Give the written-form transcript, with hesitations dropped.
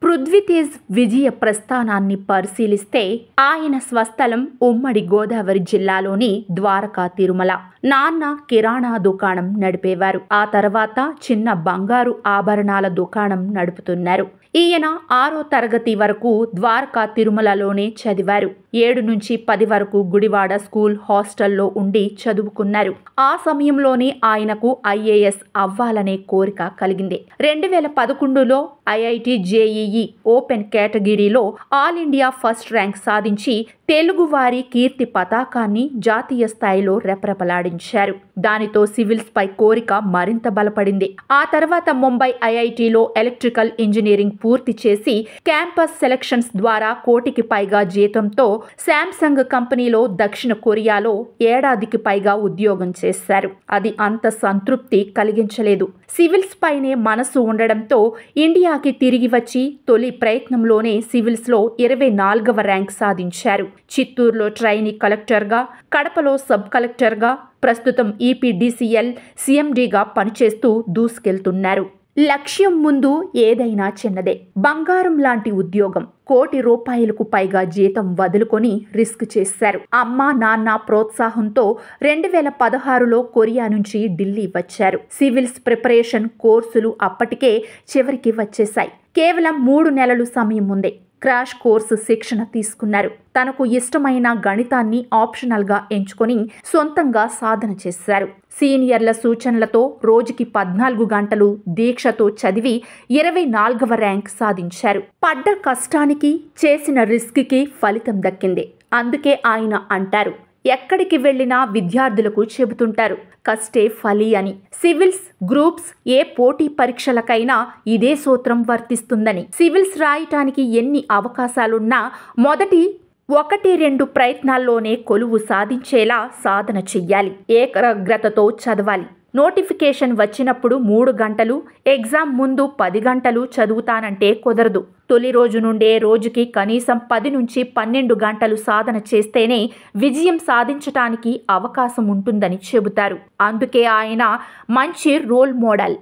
పృథ్వీతేజ్ విజయ ప్రస్థానాన్ని పరిశీలిస్తే ఆయన స్వస్థలం ఉమ్మడి గోదావరి జిల్లాలోని ద్వారకా తిరుమల. నాన్న కిరాణా దుకాణం నడిపేవారు. ఆ తర్వాత చిన్న బంగారు ఆభరణాల దుకాణం నడుపుతున్నారు. ఈయన 6వ తరగతి వరకు ద్వారకా తిరుమలలోనే చదివారు. 7 నుంచి 10 వరకు గుడివాడ స్కూల్ హాస్టల్లో ఉండి చదువుకున్నారు. ఆ సమయంలోనే ఆయనకు ఐఏఎస్ అవ్వాలనే కోరిక కలిగింది. 2011లో ఐఐటి జేఈఈ ఓపెన్ కేటగిరీలో ఆల్ ఇండియా ఫస్ట్ ర్యాంక్ సాధించి తెలుగువారి కీర్తి పతాకాన్ని జాతీయ స్థాయిలో రెపరెపలాడించారు. దానితో సివిల్స్ పై కోరిక మరింత బలపడింది. ఆ తర్వాత ముంబై ఐఐటిలో ఎలక్ట్రికల్ ఇంజనీరింగ్ పూర్తి చేసి క్యాంపస్ సెలక్షన్స్ ద్వారా 1 కోటికి పైగా జీతంతో శాంసంగ్ కంపెనీలో దక్షిణ కొరియాలో 1 ఏడాదికి పైగా ఉద్యోగం చేశారు. అది అంత సంతృప్తి కలిగించలేదు. సివిల్స్ పైనే మనసు ఉండడంతో ఇండియాకి తిరిగి వచ్చి తొలి ప్రయత్నంలోనే సివిల్స్లో 24వ ర్యాంక్ సాధించారు. చిత్తూరులో ట్రైనీ కలెక్టర్గా, కడపలో సబ్ కలెక్టర్గా, ప్రస్తుతం ఈపీడీసీఎల్ సీఎండీగా పనిచేస్తూ దూసుకెళ్తున్నారు. లక్ష్యం ముందు ఏదైనా చిన్నదే. బంగారం లాంటి ఉద్యోగం, 1 కోటి రూపాయలకు పైగా జీతం వదులుకొని రిస్క్ చేశారు. అమ్మ నాన్న ప్రోత్సాహంతో 2016లో కొరియా నుంచి ఢిల్లీ వచ్చారు. సివిల్స్ ప్రిపరేషన్ కోర్సులు అప్పటికే చివరికి వచ్చేశాయి. కేవలం 3 నెలలు సమయం ఉంది. క్రాష్ కోర్సు శిక్షణ తీసుకున్నారు. తనకు ఇష్టమైన గణితాన్ని ఆప్షనల్గా ఎంచుకొని సొంతంగా సాధన చేశారు. సీనియర్ల సూచనలతో రోజుకి 14 గంటలు దీక్షతో చదివి 24వ ర్యాంక్ సాధించారు. పడ్డ కష్టానికి, చేసిన రిస్క్కి ఫలితం దక్కింది. అందుకే ఆయన అంటారు, ఎక్కడికి వెళ్ళినా విద్యార్థులకు చెబుతుంటారు, కష్టే ఫలి అని. సివిల్స్, గ్రూప్స్, ఏ పోటీ పరీక్షలకైనా ఇదే సూత్రం వర్తిస్తుందని. సివిల్స్ రాయటానికి ఎన్ని అవకాశాలున్నా మొదటి 1-2 ప్రయత్నాల్లోనే కొలువు సాధించేలా సాధన చెయ్యాలి. ఏకాగ్రతతో చదవాలి. నోటిఫికేషన్ వచ్చినప్పుడు 3 గంటలు, ఎగ్జామ్ ముందు 10 గంటలు చదువుతానంటే కుదరదు. తొలి రోజు నుండే రోజుకి కనీసం 10 నుంచి 12 గంటలు సాధన చేస్తేనే విజయం సాధించటానికి అవకాశం ఉంటుందని చెబుతారు. అందుకే ఆయన మంచి రోల్ మోడల్.